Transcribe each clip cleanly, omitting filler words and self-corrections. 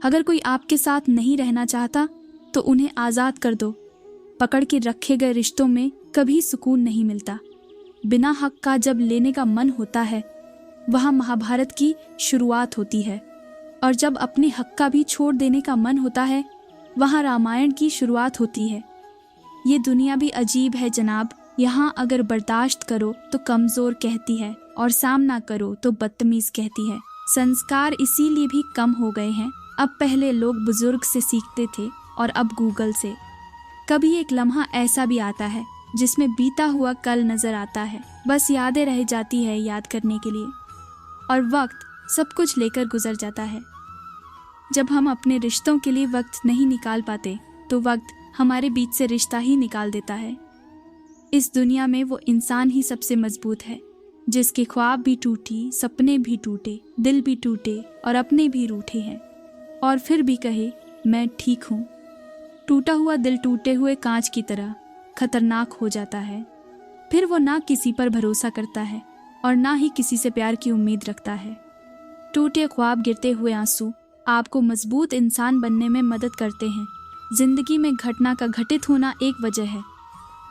अगर कोई आपके साथ नहीं रहना चाहता तो उन्हें आज़ाद कर दो। पकड़ के रखे गए रिश्तों में कभी सुकून नहीं मिलता। बिना हक का जब लेने का मन होता है वहाँ महाभारत की शुरुआत होती है, और जब अपने हक का भी छोड़ देने का मन होता है वहाँ रामायण की शुरुआत होती है। ये दुनिया भी अजीब है जनाब, यहाँ अगर बर्दाश्त करो तो कमज़ोर कहती है और सामना करो तो बदतमीज़ कहती है। संस्कार इसीलिए भी कम हो गए हैं। अब पहले लोग बुजुर्ग से सीखते थे और अब गूगल से। कभी एक लम्हा ऐसा भी आता है जिसमें बीता हुआ कल नजर आता है, बस यादें रह जाती है याद करने के लिए, और वक्त सब कुछ लेकर गुजर जाता है। जब हम अपने रिश्तों के लिए वक्त नहीं निकाल पाते तो वक्त हमारे बीच से रिश्ता ही निकाल देता है। इस दुनिया में वो इंसान ही सबसे मजबूत है जिसके ख्वाब भी टूटी, सपने भी टूटे, दिल भी टूटे और अपने भी रूठे हैं, और फिर भी कहे मैं ठीक हूँ। टूटा हुआ दिल टूटे हुए कांच की तरह खतरनाक हो जाता है। फिर वो ना किसी पर भरोसा करता है और ना ही किसी से प्यार की उम्मीद रखता है। टूटे ख्वाब, गिरते हुए आंसू आपको मजबूत इंसान बनने में मदद करते हैं। जिंदगी में घटना का घटित होना एक वजह है,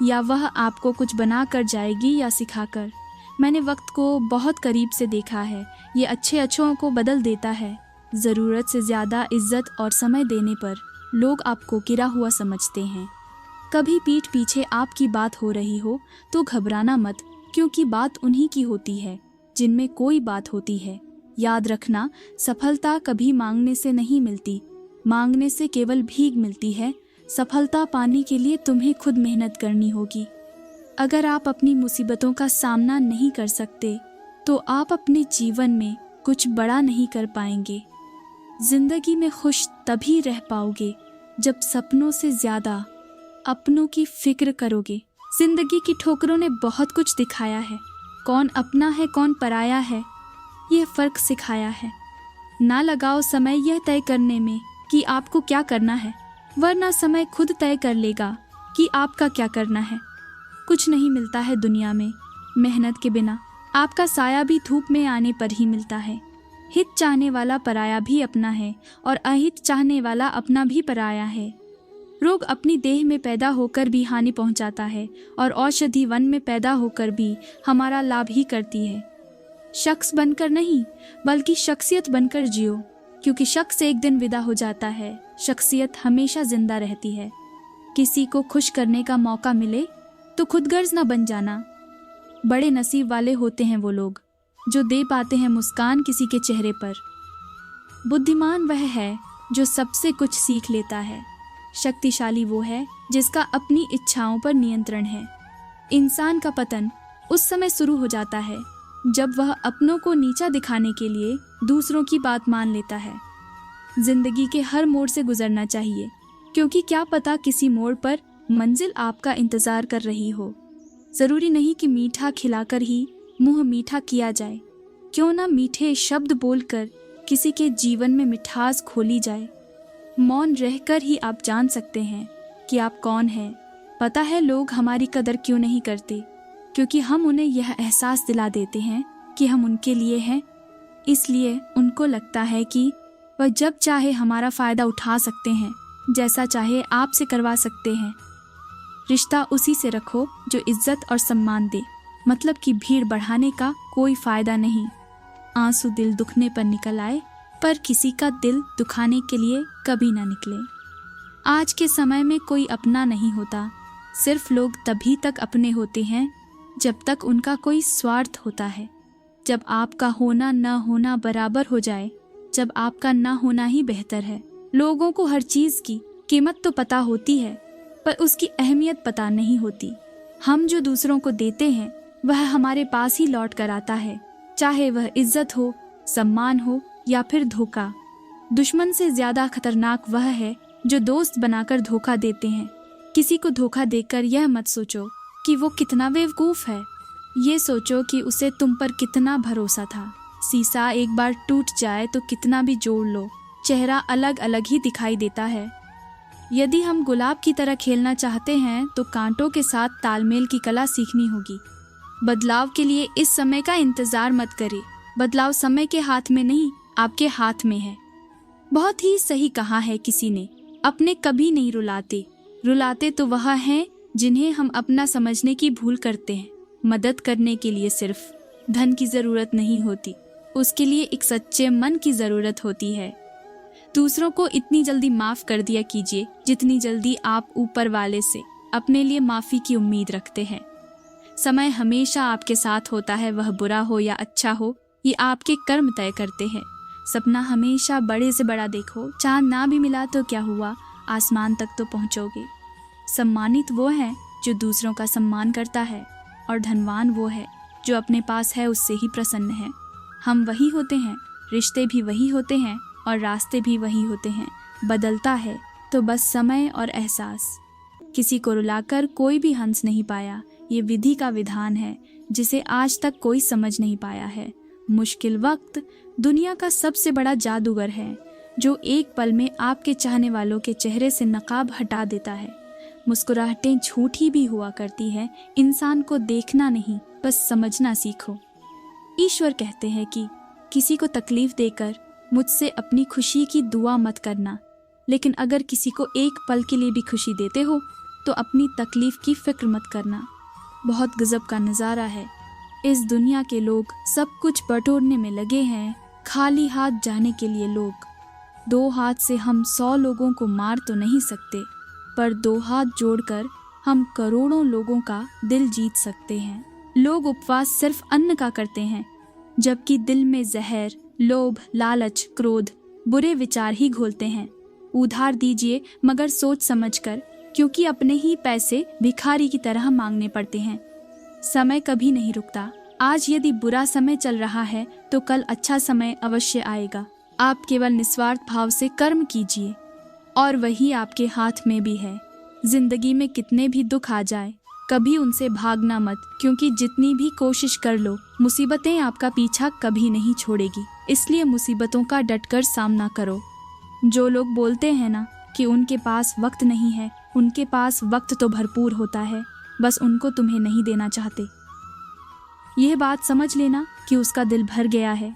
या वह आपको कुछ बना कर जाएगी या सिखाकर। मैंने वक्त को बहुत करीब से देखा है। ये अच्छे अच्छों को बदल देता है। ज़रूरत से ज़्यादा इज्जत और समय देने पर लोग आपको गिरा हुआ समझते हैं। कभी पीठ पीछे आपकी बात हो रही हो तो घबराना मत, क्योंकि बात उन्हीं की होती है जिनमें कोई बात होती है। याद रखना, सफलता कभी मांगने से नहीं मिलती, मांगने से केवल भीख मिलती है। सफलता पाने के लिए तुम्हें खुद मेहनत करनी होगी। अगर आप अपनी मुसीबतों का सामना नहीं कर सकते तो आप अपने जीवन में कुछ बड़ा नहीं कर पाएंगे। जिंदगी में खुश तभी रह पाओगे जब सपनों से ज़्यादा अपनों की फिक्र करोगे। जिंदगी की ठोकरों ने बहुत कुछ दिखाया है। कौन अपना है कौन पराया है, ये फ़र्क सिखाया है। ना लगाओ समय यह तय करने में कि आपको क्या करना है, वरना समय खुद तय कर लेगा कि आपका क्या करना है। कुछ नहीं मिलता है दुनिया में मेहनत के बिना। आपका साया भी धूप में आने पर ही मिलता है। हित चाहने वाला पराया भी अपना है और अहित चाहने वाला अपना भी पराया है। रोग अपनी देह में पैदा होकर भी हानि पहुंचाता है और औषधि वन में पैदा होकर भी हमारा लाभ ही करती है। शख्स बनकर नहीं बल्कि शख्सियत बनकर जियो, क्योंकि शख्स एक दिन विदा हो जाता है, शख्सियत हमेशा जिंदा रहती है। किसी को खुश करने का मौका मिले तो खुदगर्ज न बन जाना। बड़े नसीब वाले होते हैं वो लोग जो दे पाते हैं मुस्कान किसी के चेहरे पर। बुद्धिमान वह है जो सबसे कुछ सीख लेता है। शक्तिशाली वो है जिसका अपनी इच्छाओं पर नियंत्रण है। इंसान का पतन उस समय शुरू हो जाता है जब वह अपनों को नीचा दिखाने के लिए दूसरों की बात मान लेता है। जिंदगी के हर मोड़ से गुजरना चाहिए, क्योंकि क्या पता किसी मोड़ पर मंजिल आपका इंतजार कर रही हो। जरूरी नहीं कि मीठा खिलाकर ही मुंह मीठा किया जाए। क्यों ना मीठे शब्द बोलकर किसी के जीवन में मिठास खोली जाए। मौन रहकर ही आप जान सकते हैं कि आप कौन हैं। पता है लोग हमारी कदर क्यों नहीं करते, क्योंकि हम उन्हें यह एहसास दिला देते हैं कि हम उनके लिए हैं। इसलिए उनको लगता है कि वह जब चाहे हमारा फ़ायदा उठा सकते हैं, जैसा चाहे आपसे करवा सकते हैं। रिश्ता उसी से रखो जो इज्जत और सम्मान दे, मतलब कि भीड़ बढ़ाने का कोई फ़ायदा नहीं। आंसू दिल दुखने पर निकल आए, पर किसी का दिल दुखाने के लिए कभी ना निकले। आज के समय में कोई अपना नहीं होता। सिर्फ लोग तभी तक अपने होते हैं जब तक उनका कोई स्वार्थ होता है। जब आपका होना न होना बराबर हो जाए, जब आपका ना होना ही बेहतर है। लोगों को हर चीज़ की कीमत तो पता होती है, पर उसकी अहमियत पता नहीं होती। हम जो दूसरों को देते हैं वह हमारे पास ही लौट कर आता है, चाहे वह इज्जत हो, सम्मान हो या फिर धोखा। दुश्मन से ज़्यादा खतरनाक वह है जो दोस्त बनाकर धोखा देते हैं। किसी को धोखा देकर यह मत सोचो कि वो कितना बेवकूफ़ है, ये सोचो कि उसे तुम पर कितना भरोसा था। शीशा एक बार टूट जाए तो कितना भी जोड़ लो, चेहरा अलग अलग ही दिखाई देता है। यदि हम गुलाब की तरह खेलना चाहते हैं तो कांटों के साथ तालमेल की कला सीखनी होगी। बदलाव के लिए इस समय का इंतज़ार मत करें। बदलाव समय के हाथ में नहीं, आपके हाथ में है। बहुत ही सही कहा है किसी ने, अपने कभी नहीं रुलाते, रुलाते तो वह हैं जिन्हें हम अपना समझने की भूल करते हैं। मदद करने के लिए सिर्फ धन की जरूरत नहीं होती, उसके लिए एक सच्चे मन की जरूरत होती है। दूसरों को इतनी जल्दी माफ कर दिया कीजिए जितनी जल्दी आप ऊपर वाले से अपने लिए माफी की उम्मीद रखते हैं। समय हमेशा आपके साथ होता है, वह बुरा हो या अच्छा हो, ये आपके कर्म तय करते हैं। सपना हमेशा बड़े से बड़ा देखो, चांद ना भी मिला तो क्या हुआ, आसमान तक तो पहुंचोगे। सम्मानित वो है जो दूसरों का सम्मान करता है, और धनवान वो है जो अपने पास है उससे ही प्रसन्न है। हम वही होते हैं, रिश्ते भी वही होते हैं और रास्ते भी वही होते हैं। बदलता है तो बस समय और एहसास। किसी को रुलाकर कोई भी हंस नहीं पाया, ये विधि का विधान है जिसे आज तक कोई समझ नहीं पाया है। मुश्किल वक्त दुनिया का सबसे बड़ा जादूगर है जो एक पल में आपके चाहने वालों के चेहरे से नकाब हटा देता है। मुस्कुराहटें झूठी भी हुआ करती है, इंसान को देखना नहीं बस समझना सीखो। ईश्वर कहते हैं कि किसी को तकलीफ देकर मुझसे अपनी खुशी की दुआ मत करना, लेकिन अगर किसी को एक पल के लिए भी खुशी देते हो तो अपनी तकलीफ की फिक्र मत करना। बहुत गजब का नज़ारा है। इस दुनिया के लोग सब कुछ बटोरने में लगे हैं, खाली हाथ जाने के लिए लोग। 2 हाथ से हम 100 लोगों को मार तो नहीं सकते, पर 2 हाथ जोड़कर हम करोड़ों लोगों का दिल जीत सकते हैं। लोग उपवास सिर्फ अन्न का करते हैं, जबकि दिल में जहर, लोभ, लालच, क्रोध, बुरे विचार ही घोलते हैं। उधार दीजिए मगर सोच समझकर, क्योंकि अपने ही पैसे भिखारी की तरह मांगने पड़ते हैं। समय कभी नहीं रुकता। आज यदि बुरा समय चल रहा है तो कल अच्छा समय अवश्य आएगा। आप केवल निस्वार्थ भाव से कर्म कीजिए और वही आपके हाथ में भी है। जिंदगी में कितने भी दुख आ जाए, कभी उनसे भागना मत, क्योंकि जितनी भी कोशिश कर लो मुसीबतें आपका पीछा कभी नहीं छोड़ेगी। इसलिए मुसीबतों का डटकर सामना करो। जो लोग बोलते हैं ना कि उनके पास वक्त नहीं है, उनके पास वक्त तो भरपूर होता है, बस उनको तुम्हें नहीं देना चाहते। यह बात समझ लेना कि उसका दिल भर गया है।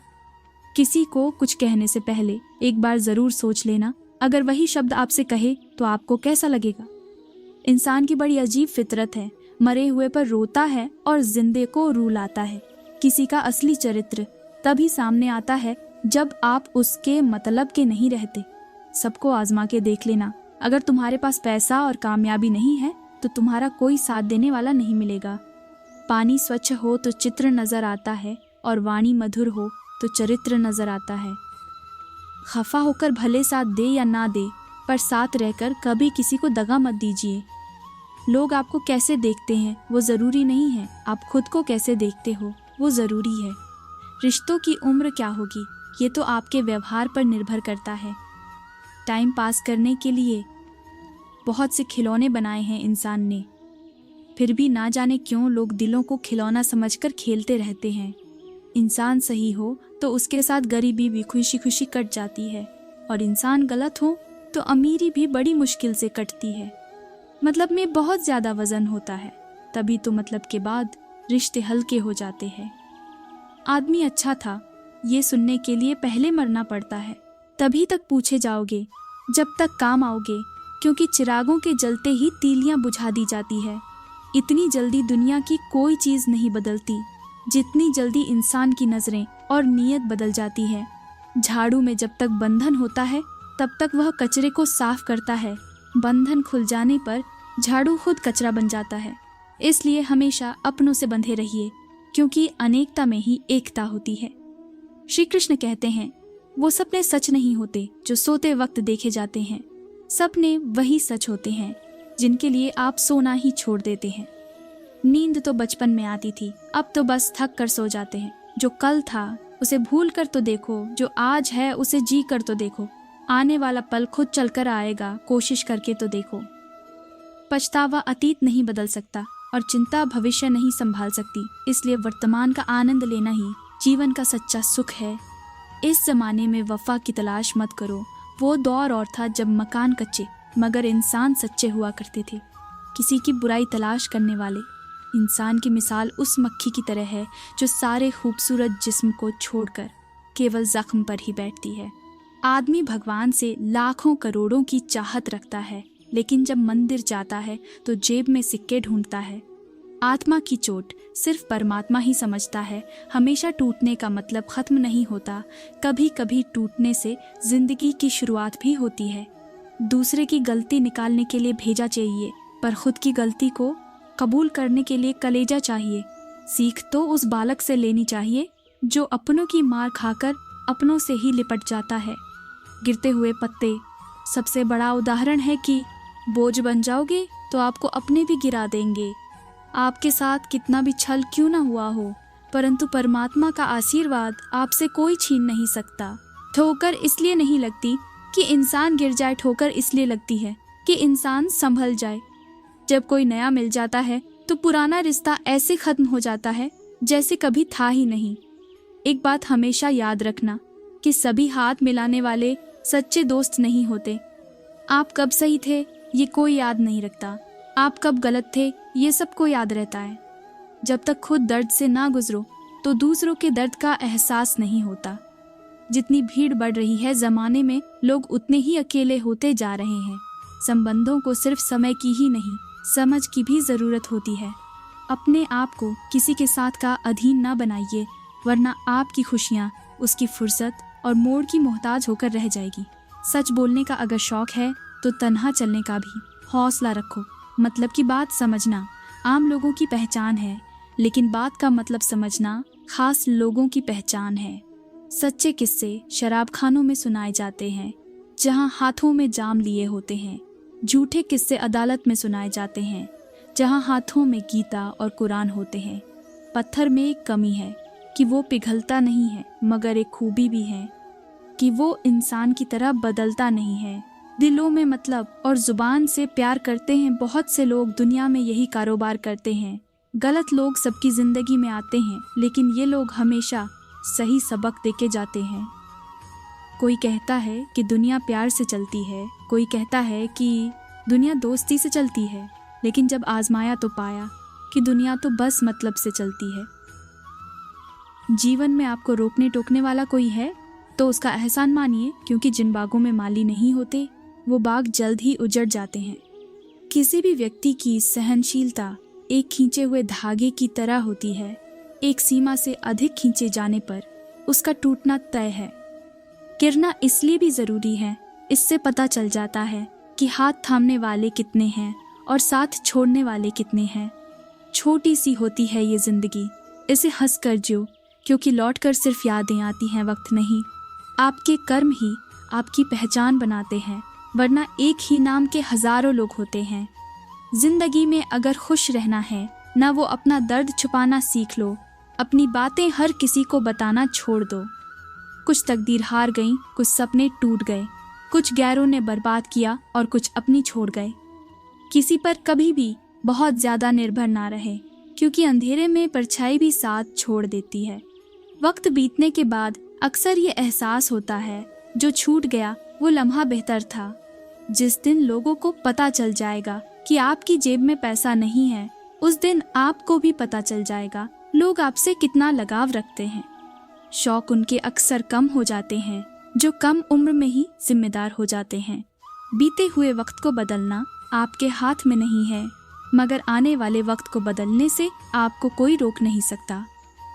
किसी को कुछ कहने से पहले एक बार जरूर सोच लेना, अगर वही शब्द आपसे कहे तो आपको कैसा लगेगा। इंसान की बड़ी अजीब फितरत है, मरे हुए पर रोता है और जिंदे को रुलाता है। किसी का असली चरित्र तभी सामने आता है जब आप उसके मतलब के नहीं रहते। सबको आजमा के देख लेना, अगर तुम्हारे पास पैसा और कामयाबी नहीं है तो तुम्हारा कोई साथ देने वाला नहीं मिलेगा। पानी स्वच्छ हो तो चित्र नजर आता है, और वाणी मधुर हो तो चरित्र नजर आता है। खफा होकर भले साथ दे या ना दे, पर साथ रहकर कभी किसी को दगा मत दीजिए। लोग आपको कैसे देखते हैं वो ज़रूरी नहीं है, आप खुद को कैसे देखते हो वो ज़रूरी है। रिश्तों की उम्र क्या होगी ये तो आपके व्यवहार पर निर्भर करता है। टाइम पास करने के लिए बहुत से खिलौने बनाए हैं इंसान ने, फिर भी ना जाने क्यों लोग दिलों को खिलौना समझकर खेलते रहते हैं। इंसान सही हो तो उसके साथ गरीबी भी खुशी खुशी कट जाती है, और इंसान गलत हो तो अमीरी भी बड़ी मुश्किल से कटती है। मतलब में बहुत ज़्यादा वजन होता है, तभी तो मतलब के बाद रिश्ते हल्के हो जाते हैं। आदमी अच्छा था ये सुनने के लिए पहले मरना पड़ता है, तभी तक पूछे जाओगे जब तक काम आओगे, क्योंकि चिरागों के जलते ही तीलियां बुझा दी जाती है। इतनी जल्दी दुनिया की कोई चीज़ नहीं बदलती जितनी जल्दी इंसान की नज़रें और नीयत बदल जाती है। झाड़ू में जब तक बंधन होता है तब तक वह कचरे को साफ करता है, बंधन खुल जाने पर झाड़ू खुद कचरा बन जाता है। इसलिए हमेशा अपनों से बंधे रहिए, क्योंकि अनेकता में ही एकता होती है। श्री कृष्ण कहते हैं, वो सपने सच नहीं होते जो सोते वक्त देखे जाते हैं। सपने वही सच होते हैं जिनके लिए आप सोना ही छोड़ देते हैं। नींद तो बचपन में आती थी, अब तो बस थक कर सो जाते हैं। जो कल था उसे भूल कर तो देखो, जो आज है उसे जी कर तो देखो। आने वाला पल खुद चलकर आएगा, कोशिश करके तो देखो। पछतावा अतीत नहीं बदल सकता और चिंता भविष्य नहीं संभाल सकती, इसलिए वर्तमान का आनंद लेना ही जीवन का सच्चा सुख है। इस जमाने में वफा की तलाश मत करो। वो दौर और था जब मकान कच्चे मगर इंसान सच्चे हुआ करते थे। किसी की बुराई तलाश करने वाले इंसान की मिसाल उस मक्खी की तरह है जो सारे खूबसूरत जिस्म को छोड़कर केवल जख्म पर ही बैठती है। आदमी भगवान से लाखों करोड़ों की चाहत रखता है, लेकिन जब मंदिर जाता है तो जेब में सिक्के ढूंढता है। आत्मा की चोट सिर्फ परमात्मा ही समझता है। हमेशा टूटने का मतलब खत्म नहीं होता। कभी कभी टूटने से जिंदगी की शुरुआत भी होती है। दूसरे की गलती निकालने के लिए भेजा चाहिए, पर खुद की गलती को कबूल करने के लिए कलेजा चाहिए। सीख तो उस बालक से लेनी चाहिए जो अपनों की मार खाकर अपनों से ही लिपट जाता है। गिरते हुए पत्ते सबसे बड़ा उदाहरण है कि बोझ बन जाओगे तो आपको अपने भी गिरा देंगे। आपके साथ कितना भी छल क्यों ना हुआ हो, परंतु परमात्मा का आशीर्वाद आपसे कोई छीन नहीं सकता। ठोकर इसलिए नहीं लगती कि इंसान गिर जाए, ठोकर इसलिए लगती है कि इंसान संभल जाए। जब कोई नया मिल जाता है तो पुराना रिश्ता ऐसे खत्म हो जाता है जैसे कभी था ही नहीं। एक बात हमेशा याद रखना कि सभी हाथ मिलाने वाले सच्चे दोस्त नहीं होते। आप कब सही थे ये कोई याद नहीं रखता, आप कब गलत थे ये सबको याद रहता है। जब तक खुद दर्द से ना गुजरो तो दूसरों के दर्द का एहसास नहीं होता। जितनी भीड़ बढ़ रही है जमाने में, लोग उतने ही अकेले होते जा रहे हैं। संबंधों को सिर्फ समय की ही नहीं, समझ की भी जरूरत होती है। अपने आप को किसी के साथ का अधीन ना बनाइए, वरना आपकी खुशियाँ उसकी फुर्सत और मोड़ की मोहताज होकर रह जाएगी। सच बोलने का अगर शौक है तो तन्हा चलने का भी हौसला रखो। मतलब की बात समझना आम लोगों की पहचान है, लेकिन बात का मतलब समझना खास लोगों की पहचान है। सच्चे किस्से शराब खानों में सुनाए जाते हैं जहां हाथों में जाम लिए होते हैं। झूठे किस्से अदालत में सुनाए जाते हैं जहां हाथों में गीता और कुरान होते हैं। पत्थर में एक कमी है कि वो पिघलता नहीं है, मगर एक खूबी भी है कि वो इंसान की तरह बदलता नहीं है। दिलों में मतलब और जुबान से प्यार करते हैं बहुत से लोग, दुनिया में यही कारोबार करते हैं। गलत लोग सबकी जिंदगी में आते हैं, लेकिन ये लोग हमेशा सही सबक देके जाते हैं। कोई कहता है कि दुनिया प्यार से चलती है, कोई कहता है कि दुनिया दोस्ती से चलती है, लेकिन जब आजमाया तो पाया कि दुनिया तो बस मतलब से चलती है। जीवन में आपको रोकने टोकने वाला कोई है तो उसका एहसान मानिए, क्योंकि जिन बागों में माली नहीं होते वो बाग जल्द ही उजड़ जाते हैं। किसी भी व्यक्ति की सहनशीलता एक खींचे हुए धागे की तरह होती है। एक सीमा से अधिक खींचे जाने पर उसका टूटना तय है। गिरना इसलिए भी जरूरी है, इससे पता चल जाता है कि हाथ थामने वाले कितने हैं और साथ छोड़ने वाले कितने हैं। छोटी सी होती है ये जिंदगी, इसे हंस कर जियो, क्योंकि लौट कर सिर्फ यादें आती हैं, वक्त नहीं। आपके कर्म ही आपकी पहचान बनाते हैं, वरना एक ही नाम के हजारों लोग होते हैं। जिंदगी में अगर खुश रहना है ना, वो अपना दर्द छुपाना सीख लो। अपनी बातें हर किसी को बताना छोड़ दो। कुछ तकदीर हार गई, कुछ सपने टूट गए, कुछ गैरों ने बर्बाद किया और कुछ अपनी छोड़ गए। किसी पर कभी भी बहुत ज्यादा निर्भर ना रहे, क्योंकि अंधेरे में परछाई भी साथ छोड़ देती है। वक्त बीतने के बाद अक्सर ये एहसास होता है जो छूट गया वो लम्हा बेहतर था। जिस दिन लोगों को पता चल जाएगा कि आपकी जेब में पैसा नहीं है, उस दिन आपको भी पता चल जाएगा लोग आपसे कितना लगाव रखते हैं। शौक उनके अक्सर कम हो जाते हैं जो कम उम्र में ही जिम्मेदार हो जाते हैं। बीते हुए वक्त को बदलना आपके हाथ में नहीं है, मगर आने वाले वक्त को बदलने से आपको कोई रोक नहीं सकता।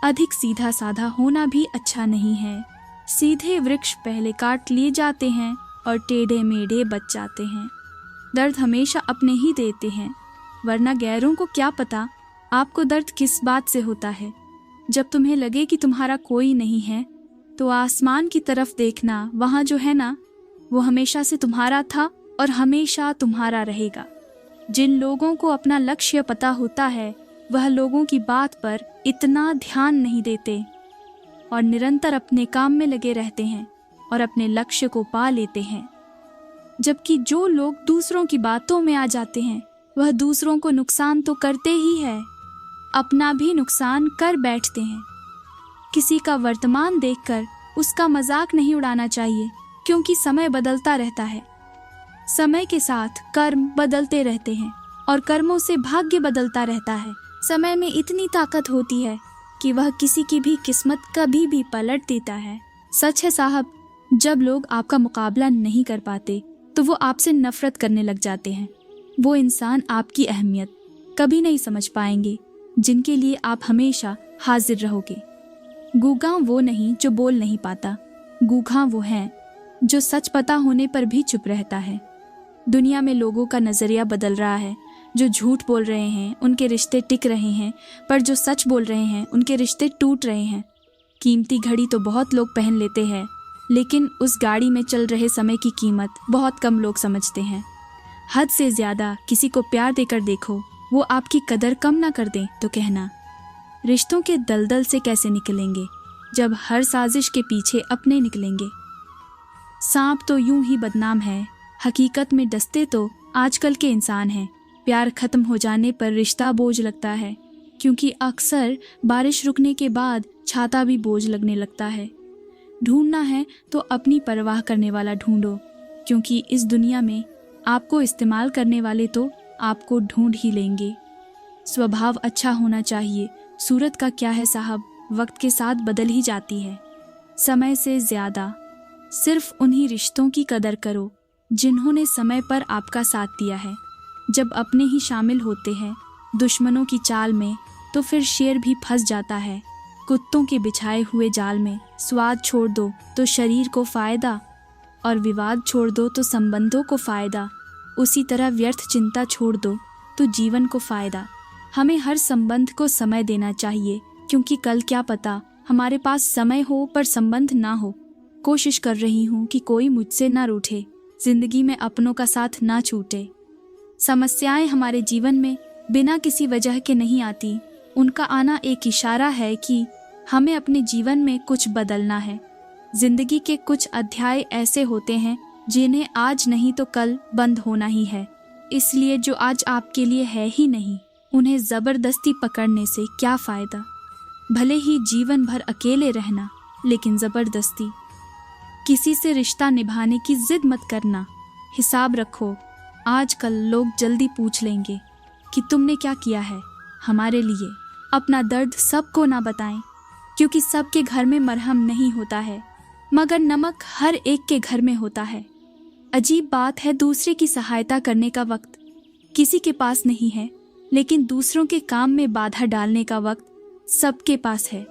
अधिक सीधा साधा होना भी अच्छा नहीं है। सीधे वृक्ष पहले काट लिए जाते हैं और टेढ़े मेढ़े बच जाते हैं। दर्द हमेशा अपने ही देते हैं, वरना गैरों को क्या पता आपको दर्द किस बात से होता है। जब तुम्हें लगे कि तुम्हारा कोई नहीं है तो आसमान की तरफ देखना, वहाँ जो है ना वो हमेशा से तुम्हारा था और हमेशा तुम्हारा रहेगा। जिन लोगों को अपना लक्ष्य पता होता है वह लोगों की बात पर इतना ध्यान नहीं देते और निरंतर अपने काम में लगे रहते हैं और अपने लक्ष्य को पा लेते हैं। जबकि जो लोग दूसरों की बातों में आ जाते हैं वह दूसरों को नुकसान तो करते ही है, अपना भी नुकसान कर बैठते हैं। किसी का वर्तमान देखकर उसका मजाक नहीं उड़ाना चाहिए, क्योंकि समय बदलता रहता है। समय के साथ कर्म बदलते रहते हैं और कर्मों से भाग्य बदलता रहता है। समय में इतनी ताकत होती है कि वह किसी की भी किस्मत कभी भी पलट देता है। सच है साहब, जब लोग आपका मुकाबला नहीं कर पाते तो वो आपसे नफरत करने लग जाते हैं। वो इंसान आपकी अहमियत कभी नहीं समझ पाएंगे जिनके लिए आप हमेशा हाजिर रहोगे। गूंगा वो नहीं जो बोल नहीं पाता, गूंगा वो है जो सच पता होने पर भी चुप रहता है। दुनिया में लोगों का नज़रिया बदल रहा है। जो झूठ बोल रहे हैं उनके रिश्ते टिक रहे हैं, पर जो सच बोल रहे हैं उनके रिश्ते टूट रहे हैं। कीमती घड़ी तो बहुत लोग पहन लेते हैं, लेकिन उस गाड़ी में चल रहे समय की कीमत बहुत कम लोग समझते हैं। हद से ज़्यादा किसी को प्यार देकर देखो, वो आपकी कदर कम ना कर दें तो कहना। रिश्तों के दलदल से कैसे निकलेंगे जब हर साजिश के पीछे अपने निकलेंगे। सांप तो यूं ही बदनाम है, हकीकत में डसते तो आजकल के इंसान हैं। प्यार खत्म हो जाने पर रिश्ता बोझ लगता है, क्योंकि अक्सर बारिश रुकने के बाद छाता भी बोझ लगने लगता है। ढूंढना है तो अपनी परवाह करने वाला ढूंढो, क्योंकि इस दुनिया में आपको इस्तेमाल करने वाले तो आपको ढूंढ ही लेंगे। स्वभाव अच्छा होना चाहिए, सूरत का क्या है साहब, वक्त के साथ बदल ही जाती है। समय से ज़्यादा सिर्फ उन्हीं रिश्तों की कदर करो जिन्होंने समय पर आपका साथ दिया है। जब अपने ही शामिल होते हैं दुश्मनों की चाल में, तो फिर शेर भी फंस जाता है। कुत्तों के बिछाए हुए जाल में स्वाद छोड़ दो तो शरीर को फ़ायदा, और विवाद छोड़ दो तो संबंधों को फ़ायदा। उसी तरह व्यर्थ चिंता छोड़ दो तो जीवन को फ़ायदा। हमें हर संबंध को समय देना चाहिए, क्योंकि कल क्या पता हमारे पास समय हो पर संबंध ना हो। कोशिश कर रही हूँ कि कोई मुझसे ना रूठे, जिंदगी में अपनों का साथ ना छूटे। समस्याएं हमारे जीवन में बिना किसी वजह के नहीं आती, उनका आना एक इशारा है कि हमें अपने जीवन में कुछ बदलना है। जिंदगी के कुछ अध्याय ऐसे होते हैं जिन्हें आज नहीं तो कल बंद होना ही है, इसलिए जो आज आपके लिए है ही नहीं, उन्हें ज़बरदस्ती पकड़ने से क्या फ़ायदा। भले ही जीवन भर अकेले रहना, लेकिन ज़बरदस्ती किसी से रिश्ता निभाने की जिद मत करना। हिसाब रखो, आजकल लोग जल्दी पूछ लेंगे कि तुमने क्या किया है हमारे लिए। अपना दर्द सबको ना बताएं, क्योंकि सबके घर में मरहम नहीं होता है, मगर नमक हर एक के घर में होता है। अजीब बात है, दूसरे की सहायता करने का वक्त किसी के पास नहीं है, लेकिन दूसरों के काम में बाधा डालने का वक्त सबके पास है।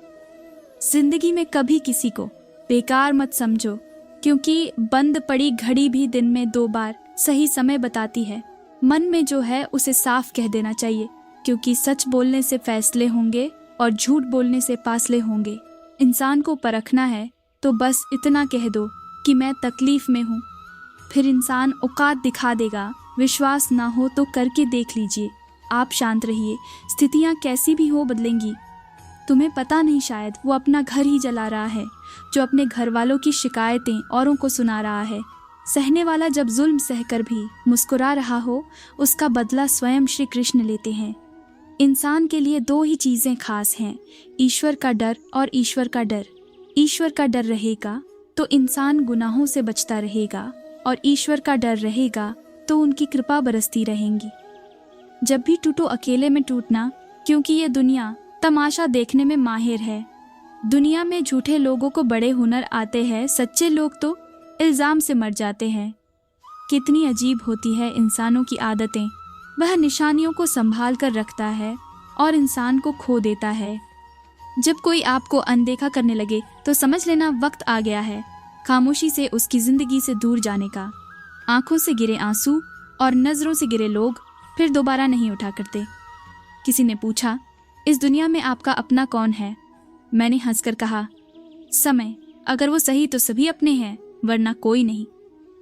जिंदगी में कभी किसी को बेकार मत समझो, क्योंकि बंद पड़ी घड़ी भी दिन में 2 बार सही समय बताती है। मन में जो है उसे साफ कह देना चाहिए, क्योंकि सच बोलने से फैसले होंगे और झूठ बोलने से फासले होंगे। इंसान को परखना है तो बस इतना कह दो कि मैं तकलीफ में हूँ, फिर इंसान औकात दिखा देगा। विश्वास ना हो तो करके देख लीजिए। आप शांत रहिए, स्थितियाँ कैसी भी हो बदलेंगी। तुम्हें पता नहीं, शायद वो अपना घर ही जला रहा है, जो अपने घर वालों की शिकायतें औरों को सुना रहा है। सहने वाला जब जुल्म सहकर भी मुस्कुरा रहा हो, उसका बदला स्वयं श्री कृष्ण लेते हैं। इंसान के लिए 2 ही चीज़ें खास हैं, ईश्वर का डर और ईश्वर का डर। ईश्वर का डर रहेगा तो इंसान गुनाहों से बचता रहेगा, और ईश्वर का डर रहेगा तो उनकी कृपा बरसती रहेंगी। जब भी टूटो अकेले में टूटना, क्योंकि ये दुनिया तमाशा देखने में माहिर है। दुनिया में झूठे लोगों को बड़े हुनर आते हैं, सच्चे लोग तो इल्ज़ाम से मर जाते हैं। कितनी अजीब होती है इंसानों की आदतें। वह निशानियों को संभाल कर रखता है और इंसान को खो देता है। जब कोई आपको अनदेखा करने लगे तो समझ लेना वक्त आ गया है खामोशी से उसकी ज़िंदगी से दूर जाने का। आंखों से गिरे आंसू और नज़रों से गिरे लोग फिर दोबारा नहीं उठा करते। किसी ने पूछा, इस दुनिया में आपका अपना कौन है? मैंने हंसकर कहा, समय। अगर वो सही तो सभी अपने हैं, वरना कोई नहीं।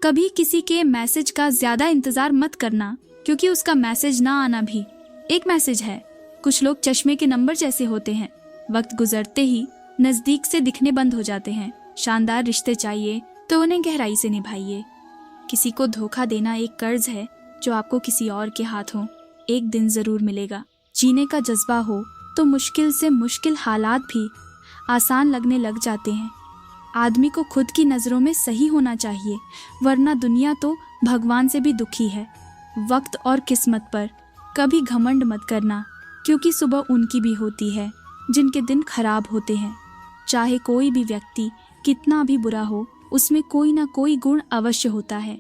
कभी किसी के मैसेज का ज़्यादा इंतज़ार मत करना, क्योंकि उसका मैसेज ना आना भी एक मैसेज है। कुछ लोग चश्मे के नंबर जैसे होते हैं, वक्त गुजरते ही नज़दीक से दिखने बंद हो जाते हैं। शानदार रिश्ते चाहिए तो उन्हें गहराई से निभाइए। किसी को धोखा देना एक कर्ज है जो आपको किसी और के हाथों एक दिन ज़रूर मिलेगा। जीने का जज्बा हो तो मुश्किल से मुश्किल हालात भी आसान लगने लग जाते हैं। आदमी को खुद की नज़रों में सही होना चाहिए, वरना दुनिया तो भगवान से भी दुखी है। वक्त और किस्मत पर कभी घमंड मत करना, क्योंकि सुबह उनकी भी होती है जिनके दिन खराब होते हैं। चाहे कोई भी व्यक्ति कितना भी बुरा हो, उसमें कोई ना कोई गुण अवश्य होता है।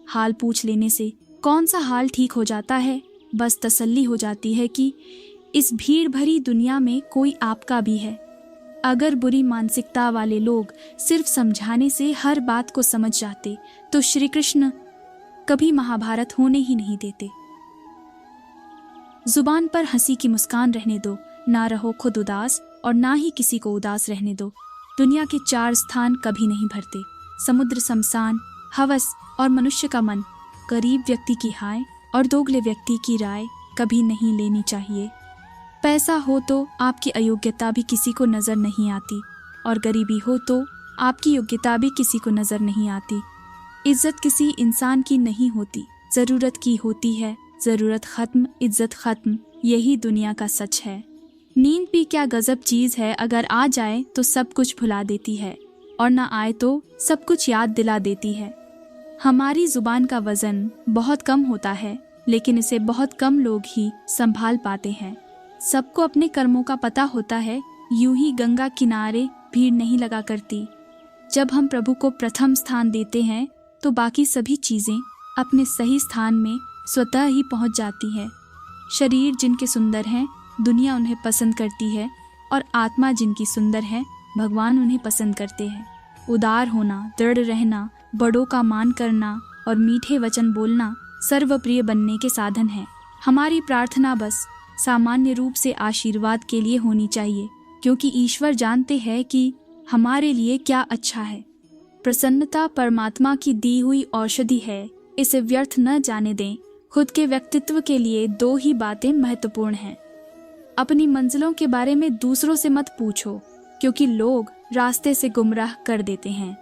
हाल पूछ लेने से कौन सा हाल ठीक हो जाता है, बस तसल्ली हो जाती है कि इस भीड़ भरी दुनिया में कोई आपका भी है। अगर बुरी मानसिकता वाले लोग सिर्फ समझाने से हर बात को समझ जाते तो श्री कृष्ण कभी महाभारत होने ही नहीं देते। जुबान पर हंसी की मुस्कान रहने दो, ना रहो खुद उदास और ना ही किसी को उदास रहने दो। दुनिया के 4 स्थान कभी नहीं भरते, समुद्र, शमशान, हवस और मनुष्य का मन। गरीब व्यक्ति की हाय और दोगले व्यक्ति की राय कभी नहीं लेनी चाहिए। पैसा हो तो आपकी अयोग्यता भी किसी को नजर नहीं आती और गरीबी हो तो आपकी योग्यता भी किसी को नजर नहीं आती। इज्जत किसी इंसान की नहीं होती, जरूरत की होती है। जरूरत खत्म, इज्जत खत्म, यही दुनिया का सच है। नींद भी क्या गजब चीज है, अगर आ जाए तो सब कुछ भुला देती है और ना आए तो सब कुछ याद दिला देती है। हमारी जुबान का वजन बहुत कम होता है, लेकिन इसे बहुत कम लोग ही संभाल पाते हैं। सबको अपने कर्मों का पता होता है, यूं ही गंगा किनारे भीड़ नहीं लगा करती। जब हम प्रभु को प्रथम स्थान देते हैं तो बाकी सभी चीजें अपने सही स्थान में स्वतः ही पहुंच जाती है। शरीर जिनके सुंदर हैं, दुनिया उन्हें पसंद करती है, और आत्मा जिनकी सुंदर है, भगवान उन्हें पसंद करते हैं। उदार होना, दृढ़ रहना, बड़ों का मान करना और मीठे वचन बोलना सर्वप्रिय बनने के साधन है। हमारी प्रार्थना बस सामान्य रूप से आशीर्वाद के लिए होनी चाहिए, क्योंकि ईश्वर जानते हैं कि हमारे लिए क्या अच्छा है। प्रसन्नता परमात्मा की दी हुई औषधि है, इसे व्यर्थ न जाने दें। खुद के व्यक्तित्व के लिए 2 ही बातें महत्वपूर्ण हैं। अपनी मंजिलों के बारे में दूसरों से मत पूछो, क्योंकि लोग रास्ते से गुमराह कर देते हैं।